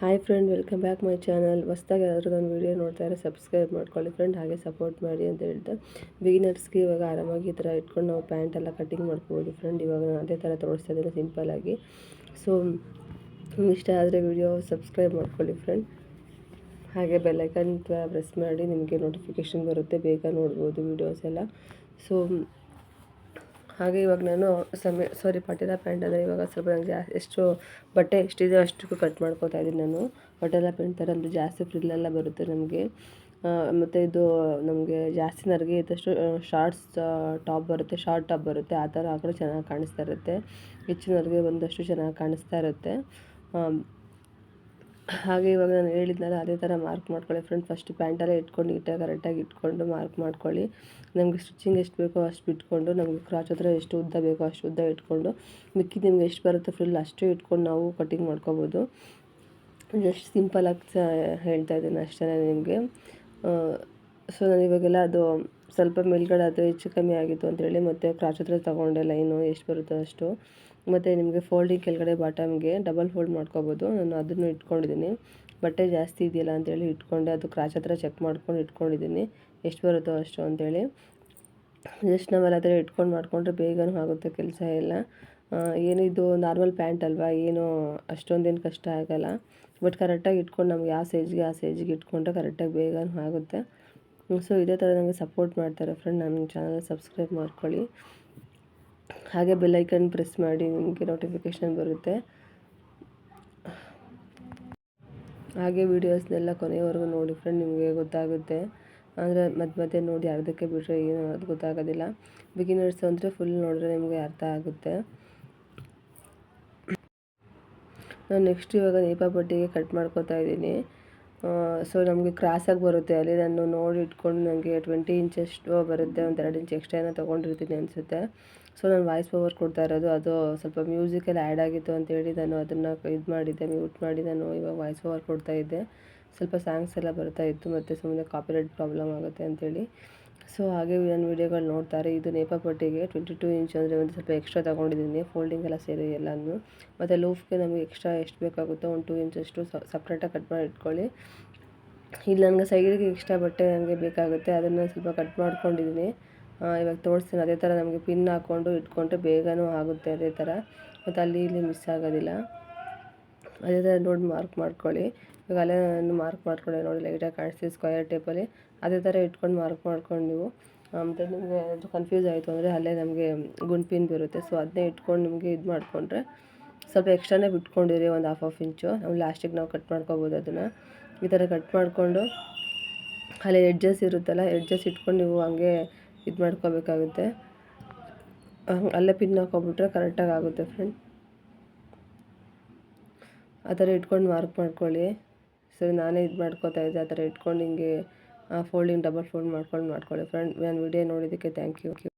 Hi friend, welcome back my channel. ಹೊಸ್ದಾಗಿ ಯಾರಾದರೂ ಒಂದು ವೀಡಿಯೋ ನೋಡ್ತಾರೆ ಸಬ್ಸ್ಕ್ರೈಬ್ ಮಾಡ್ಕೊಳ್ಳಿ ಫ್ರೆಂಡ್, ಹಾಗೆ ಸಪೋರ್ಟ್ ಮಾಡಿ ಅಂತ ಹೇಳ್ತಾ ಬಿಗಿನರ್ಸ್ಗೆ ಇವಾಗ ಆರಾಮಾಗಿ ಈ ಥರ ಇಟ್ಕೊಂಡು ನಾವು ಪ್ಯಾಂಟ್ ಎಲ್ಲ ಕಟ್ಟಿಂಗ್ ಮಾಡ್ಕೋಬೋದು ಫ್ರೆಂಡ್. ಇವಾಗ ನಾನು ಅದೇ ಥರ ತೋರಿಸ್ತಾ ಇದ್ದೀನಿ ಸಿಂಪಲ್ಲಾಗಿ. ಸೊ ಇಷ್ಟ ಆದರೆ ವಿಡಿಯೋ ಸಬ್ಸ್ಕ್ರೈಬ್ ಮಾಡ್ಕೊಳ್ಳಿ ಫ್ರೆಂಡ್, ಹಾಗೆ ಬೆಲ್ಲೈಕನ್ ಪ್ರೆಸ್ ಮಾಡಿ, ನಿಮಗೆ ನೋಟಿಫಿಕೇಷನ್ ಬರುತ್ತೆ, ಬೇಗ ನೋಡ್ಬೋದು ವೀಡಿಯೋಸ್ ಎಲ್ಲ. ಸೊ ಹಾಗೆ ಇವಾಗ ನಾನು ಪಟಿಯಾಲ ಪ್ಯಾಂಟ್ ಅಂದರೆ ಇವಾಗ ಸ್ವಲ್ಪ ನನಗೆ ಎಷ್ಟು ಬಟ್ಟೆ ಎಷ್ಟಿದೆ ಅಷ್ಟಕ್ಕೂ ಕಟ್ ಮಾಡ್ಕೋತಾ ಇದ್ದೀನಿ ನಾನು. ಪಟಿಯಾಲ ಪ್ಯಾಂಟ್ ಥರ ಅಂದರೆ ಜಾಸ್ತಿ ಫ್ರಿಲ್ಲೆಲ್ಲ ಬರುತ್ತೆ ನಮಗೆ, ಮತ್ತು ಇದು ನಮಗೆ ಜಾಸ್ತಿ ನರಿಗೆ ಇದ್ದಷ್ಟು ಶಾರ್ಟ್ ಟಾಪ್ ಬರುತ್ತೆ. ಆ ಥರ ಹಾಕಿದ್ರೆ ಚೆನ್ನಾಗಿ ಕಾಣಿಸ್ತಾ ಇರುತ್ತೆ, ಹೆಚ್ಚು ನರಿಗೆ ಬಂದಷ್ಟು ಚೆನ್ನಾಗಿ ಕಾಣಿಸ್ತಾ ಇರುತ್ತೆ. ಹಾಗೆ ಇವಾಗ ನಾನು ಹೇಳಿದ್ನಲ್ಲ ಅದೇ ಥರ ಮಾರ್ಕ್ ಮಾಡ್ಕೊಳ್ಳಿ ಫ್ರೆಂಡ್. ಫಸ್ಟ್ ಪ್ಯಾಂಟೆಲ್ಲ ಇಟ್ಕೊಂಡು ನೀಟಾಗಿ ಕರೆಕ್ಟಾಗಿ ಇಟ್ಕೊಂಡು ಮಾರ್ಕ್ ಮಾಡ್ಕೊಳ್ಳಿ. ನಮಗೆ ಸ್ಟಿಚಿಂಗ್ ಎಷ್ಟು ಬೇಕೋ ಅಷ್ಟು ಬಿಟ್ಕೊಂಡು, ನಮಗೆ ಕ್ರಾಚ್ ಹತ್ರ ಎಷ್ಟು ಉದ್ದ ಬೇಕೋ ಅಷ್ಟು ಉದ್ದ ಇಟ್ಕೊಂಡು, ಮಿಕ್ಕಿ ನಿಮ್ಗೆ ಎಷ್ಟು ಬರುತ್ತೆ ಫ್ರಿಲ್ ಅಷ್ಟು ಇಟ್ಕೊಂಡು ನಾವು ಕಟಿಂಗ್ ಮಾಡ್ಕೋಬೋದು. ಜಸ್ಟ್ ಸಿಂಪಲಾಗಿ ಹೇಳ್ತಾ ಇದ್ದೀನಿ ಅಷ್ಟೇ ನಿಮಗೆ. ಸೊ ನಾನು ಇವಾಗೆಲ್ಲ ಅದು ಸ್ವಲ್ಪ ಮೇಲ್ಗಡೆ ಅದು ಹೆಚ್ಚು ಕಮ್ಮಿ ಆಗಿತ್ತು ಅಂತೇಳಿ ಮತ್ತು ಕ್ರಾಚ್ ಹತ್ರ ತೊಗೊಂಡೆ ಲೈನು ಎಷ್ಟು ಬರುತ್ತೋ ಅಷ್ಟು. ಮತ್ತು ನಿಮಗೆ ಫೋಲ್ಡಿಂಗ್ ಕೆಳಗಡೆ ಬಾಟಮ್ಗೆ ಡಬಲ್ ಫೋಲ್ಡ್ ಮಾಡ್ಕೋಬೋದು. ನಾನು ಅದನ್ನು ಇಟ್ಕೊಂಡಿದ್ದೀನಿ, ಬಟ್ಟೆ ಜಾಸ್ತಿ ಇದೆಯಲ್ಲ ಅಂತೇಳಿ ಇಟ್ಕೊಂಡೆ. ಅದು ಕ್ರಾಚ್ ಹತ್ರ ಚೆಕ್ ಮಾಡ್ಕೊಂಡು ಇಟ್ಕೊಂಡಿದ್ದೀನಿ ಎಷ್ಟು ಬರುತ್ತೋ ಅಷ್ಟು ಅಂತೇಳಿ. ಜಸ್ಟ್ ನಾವೆಲ್ಲ ಥರ ಇಟ್ಕೊಂಡು ಮಾಡಿಕೊಂಡ್ರೆ ಬೇಗನೂ ಆಗುತ್ತೆ ಕೆಲಸ ಎಲ್ಲ. ಏನಿದು ನಾರ್ಮಲ್ ಪ್ಯಾಂಟ್ ಅಲ್ವಾ, ಏನು ಅಷ್ಟೊಂದೇನು ಕಷ್ಟ ಆಗೋಲ್ಲ. ಬಟ್ ಕರೆಕ್ಟಾಗಿ ಇಟ್ಕೊಂಡು ನಮ್ಗೆ ಯಾವ ಸೈಜ್ಗೆ ಆ ಸೈಜಿಗೆ ಇಟ್ಕೊಂಡ್ರೆ ಕರೆಕ್ಟಾಗಿ ಬೇಗನೂ ಆಗುತ್ತೆ. ಸೊ ಇದೇ ಥರ ನನಗೆ ಸಪೋರ್ಟ್ ಮಾಡ್ತಾರೆ ಫ್ರೆಂಡ್. ನನ್ನ ಚಾನಲ್ ಸಬ್ಸ್ಕ್ರೈಬ್ ಮಾಡ್ಕೊಳ್ಳಿ, ಹಾಗೆ ಬೆಲ್ಲೈಕನ್ ಪ್ರೆಸ್ ಮಾಡಿ, ನಿಮಗೆ ನೋಟಿಫಿಕೇಷನ್ ಬರುತ್ತೆ. ಹಾಗೆ ವೀಡಿಯೋಸ್ನೆಲ್ಲ ಕೊನೆಯವರೆಗೂ ನೋಡಿ ಫ್ರೆಂಡ್, ನಿಮಗೆ ಗೊತ್ತಾಗುತ್ತೆ. ಅಂದರೆ ಮಧ್ಯೆ ನೋಡಿ ಅರ್ಧಕ್ಕೆ ಬಿಟ್ಟರೆ ಏನು ಅದು ಗೊತ್ತಾಗೋದಿಲ್ಲ. ಬಿಗಿನರ್ಸ್ ಅಂದರೆ ಫುಲ್ ನೋಡಿದ್ರೆ ನಿಮಗೆ ಅರ್ಥ ಆಗುತ್ತೆ. ನಾನು ನೆಕ್ಸ್ಟ್ ಇವಾಗ ನೇಪಾ ಪಟ್ಟಿಗೆ ಕಟ್ ಮಾಡ್ಕೋತಾ ಇದ್ದೀನಿ. ಸೊ ನಮಗೆ ಕ್ರಾಸಾಗಿ ಬರುತ್ತೆ, ಅಲ್ಲಿ ನಾನು ನೋಡಿ ಇಟ್ಕೊಂಡು ನನಗೆ 20 ಇಂಚಷ್ಟು ಬರುತ್ತೆ, ಒಂದು 2 ಇಂಚ್ ಎಕ್ಸ್ಟ್ರಾ ಏನೋ ತೊಗೊಂಡಿರ್ತೀನಿ ಅನಿಸುತ್ತೆ. ಸೊ ನಾನು ವಾಯ್ಸ್ ಓವರ್ ಕೊಡ್ತಾ ಇರೋದು, ಅದು ಸ್ವಲ್ಪ ಮ್ಯೂಸಿಕಲ್ಲಿ ಆ್ಯಡ್ ಆಗಿತ್ತು ಅಂತೇಳಿ ನಾನು ಅದನ್ನು ಮ್ಯೂಟ್ ಮಾಡಿ ನಾನು ಇವಾಗ ವಾಯ್ಸ್ ಓವರ್ ಕೊಡ್ತಾಯಿದ್ದೆ. ಸ್ವಲ್ಪ ಸಾಂಗ್ಸ್ ಎಲ್ಲ ಬರ್ತಾಯಿತ್ತು ಮತ್ತು ಸುಮ್ಮನೆ ಕಾಪಿರೈಟ್ ಪ್ರಾಬ್ಲಮ್ ಆಗುತ್ತೆ ಅಂತೇಳಿ. ಸೊ ಹಾಗೆ ನನ್ನ ವೀಡಿಯೋಗಳು ನೋಡ್ತಾರೆ. ಇದು ನೇಪಾ ಪಟ್ಟಿಗೆ 22 ಇಂಚ್ ಅಂದರೆ ಒಂದು ಸ್ವಲ್ಪ ಎಕ್ಸ್ಟ್ರಾ ತೊಗೊಂಡಿದ್ದೀನಿ, ಫೋಲ್ಡಿಂಗ್ ಎಲ್ಲ ಸೇರಿ ಎಲ್ಲನೂ. ಮತ್ತು ಲೂಫ್ಗೆ ನಮಗೆ ಎಕ್ಸ್ಟ್ರಾ ಎಷ್ಟು ಬೇಕಾಗುತ್ತೋ ಒಂದು 2 ಇಂಚಷ್ಟು ಸಪ್ರೇಟಾಗಿ ಕಟ್ ಮಾಡಿ ಇಟ್ಕೊಳ್ಳಿ. ಇಲ್ಲಿ ನನಗೆ ಸೈಡಿಗೆ ಎಕ್ಸ್ಟ್ರಾ ಬಟ್ಟೆ ನನಗೆ ಬೇಕಾಗುತ್ತೆ, ಅದನ್ನು ಸ್ವಲ್ಪ ಕಟ್ ಮಾಡ್ಕೊಂಡಿದ್ದೀನಿ. ಇವಾಗ ತೋರಿಸ್ತೀನಿ. ಅದೇ ಥರ ನಮಗೆ ಪಿನ್ ಹಾಕ್ಕೊಂಡು ಇಟ್ಕೊಂಡ್ರೆ ಬೇಗನೂ ಆಗುತ್ತೆ ಅದೇ ಥರ, ಮತ್ತು ಅಲ್ಲಿ ಇಲ್ಲಿ ಮಿಸ್ ಆಗೋದಿಲ್ಲ. ಅದೇ ಥರ ನೋಡಿ ಮಾರ್ಕ್ ಮಾಡ್ಕೊಳ್ಳಿ. ಇವಾಗ ಅಲ್ಲೇ ನಾನು ಮಾರ್ಕ್ ಮಾಡ್ಕೊಳ್ಳಿ, ನೋಡಿ ಲೈಟಾಗಿ ಕಾಣಿಸ್ತೀವಿ ಸ್ಕ್ವೇರ್ ಟೇಪಲ್ಲಿ. ಅದೇ ಥರ ಇಟ್ಕೊಂಡು ಮಾರ್ಕ್ ಮಾಡ್ಕೊಂಡು ನೀವು, ಮತ್ತು ನಿಮಗೆ ಅದು ಕನ್ಫ್ಯೂಸ್ ಆಯಿತು ಅಂದರೆ ಅಲ್ಲೇ ನಮಗೆ ಗುಂಡು ಪಿನ್ ಬರುತ್ತೆ. ಸೊ ಅದನ್ನೇ ಇಟ್ಕೊಂಡು ನಿಮಗೆ ಇದು ಮಾಡಿಕೊಂಡ್ರೆ ಸ್ವಲ್ಪ ಎಕ್ಸ್ಟ್ರಾನೇ ಬಿಟ್ಕೊಂಡಿರಿ, ಒಂದು ಹಾಫ್ ಇಂಚು. ನಾವು ಲಾಸ್ಟಿಗೆ ನಾವು ಕಟ್ ಮಾಡ್ಕೋಬೋದು ಅದನ್ನು. ಈ ಥರ ಕಟ್ ಮಾಡಿಕೊಂಡು ಅಲ್ಲಿ ಎಡ್ಜಸ್ ಇರುತ್ತಲ್ಲ, ಎಡ್ಜಸ್ ಇಟ್ಕೊಂಡು ನೀವು ಹಂಗೆ ಇದು ಮಾಡ್ಕೋಬೇಕಾಗುತ್ತೆ. ಅಲ್ಲೇ ಪಿನ್ ಹಾಕ್ಕೊಬಿಟ್ರೆ ಕರೆಕ್ಟಾಗಿ ಆಗುತ್ತೆ ಫ್ರೆಂಡ್. ಆ ಥರ ಇಟ್ಕೊಂಡು ಮಾರ್ಕ್ ಮಾಡ್ಕೊಳ್ಳಿ. ಸೊ ನಾನೇ ಇದು ಮಾಡ್ಕೋತಾ ಇದ್ದೆ, ಆ ಥರ ಇಟ್ಕೊಂಡು ಹಿಂಗೆ ಫೋಲ್ಡಿಂಗ್ ಡಬಲ್ ಫೋಲ್ಡ್ ಮಾಡ್ಕೊಳ್ಳಿ ಫ್ರೆಂಡ್. ನಾನು ವಿಡಿಯೋ ನೋಡಿದ್ದಕ್ಕೆ ಥ್ಯಾಂಕ್ ಯು.